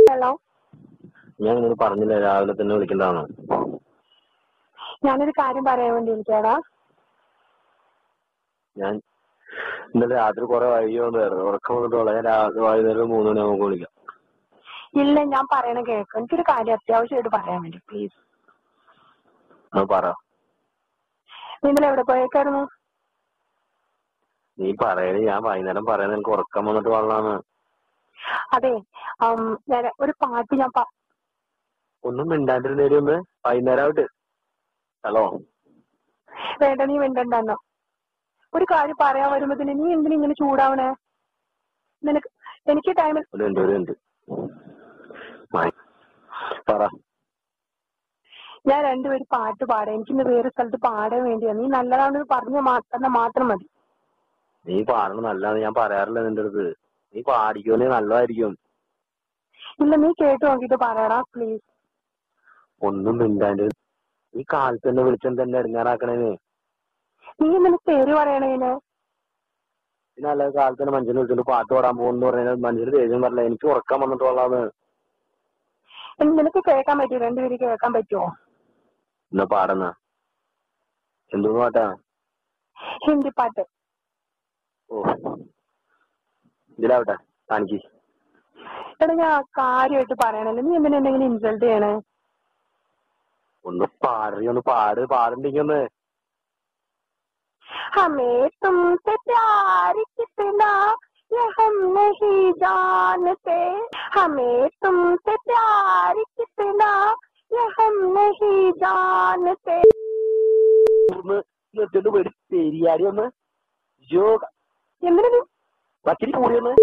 Hello, ഞാൻ നിന്നോട് പറഞ്ഞില്ല രാവിലെ തന്നെ വിളിക്കണ്ടാന്ന്. ഞാനൊരു കാര്യം പറയാൻ വേണ്ടി വിളിക്കാടാ. ഞാൻ ഇന്നലെ രാത്രി കുറെ വൈകി വന്നായിരുന്നു. ഉറക്കം വന്നിട്ടുള്ള ഞാൻ വൈകുന്നേരം 3 മണിയാകുമ്പോൾ വിളിക്കാം. ഇല്ല, ഞാൻ പറയണ കേക്ക്. എനിക്കൊരു കാര്യം അത്യാവശ്യമായിട്ട് പറയാൻ വേണ്ടി, പ്ലീസ്. പറ. ഇന്നലെ എവിടെ പോയേക്കായിരുന്നു? നീ പറയണേ, ഞാൻ വൈകുന്നേരം പറയാൻ എനിക്ക് ഉറക്കം വന്നിട്ട് വന്നാണ്. അതെ, ഞാൻ ഒരു പാട്ട് ഒന്നും മിണ്ടാണ്ടിരുന്നേരി ഒന്ന് വൈകുന്നേരം ആവട്ടെ. ഹലോ, വേണ്ട, നീ മിണ്ടണ്ടെന്നോ. ഒരു കാര്യം പറയാൻ വരുമ്പത്തിന് നീ എന്തിനാ ഇങ്ങനെ ചൂടാവണേ? നിനക്ക് എനിക്ക് ടൈമിൽ പറ. ഞാൻ രണ്ടുപേരും പാട്ട് പാടാം. എനിക്കിന്ന് വേറെ സ്ഥലത്ത് പാടാൻ വേണ്ടിയാ. നീ നല്ലതാണെന്ന് പറഞ്ഞ മാത്രം മതി. നീ പാടണം നല്ലതാന്ന് ഞാൻ പറയാറില്ല നിന്റെ അടുത്ത്. നീ പാടിക്കോന്നേ നല്ലതായിരിക്കും. ഇല്ല, നീ കേട്ട് നോക്കിട്ട് പറയടാ പ്ലീസ്. ഒന്നും മിണ്ടാണ്ട് നീ കാലത്ത് തന്നെ വിളിച്ചെന്ന് തന്നെ ഇറങ്ങാറാക്കണേന്ന്. നീ നിനക്ക് പേര് പറയണേന് പിന്നെ അല്ലാതെ കാലത്ത് തന്നെ മനുഷ്യനെ വിളിച്ചോണ്ട് പാട്ട് പാടാൻ പോകുന്നു പറഞ്ഞാൽ മനുഷ്യന് ദേഷ്യം പറഞ്ഞില്ല. എനിക്ക് ഉറക്കം വന്നിട്ടുള്ളതാണ്. നിനക്ക് കേൾക്കാൻ പറ്റുമോ? രണ്ടുപേരും കേൾക്കാൻ പറ്റുമോ? എന്നാ പാടുന്ന എന്തോന്ന് പാട്ടാ? ഹിന്ദി പാട്ട്. ഓ, ഇതിലാവട്ടെ കാണിക്ക്. എടാ, ഞാൻ കാര്യമായിട്ട് പറയണല്ലോ, നീ എന്തിനാ എന്തെങ്കിലും ഇൻസൾട്ട് ചെയ്യണേ? ഒന്ന് പാടുണ്ടെങ്കിൽ ഒന്ന്. हमें तुमसे प्यार कितना ये हम नहीं जानते, हमें तुमसे प्यार कितना ये हम नहीं जानते. പെരിയാരി ഒന്ന് എന്തിനു വച്ചിരി കൂടിയൊന്ന്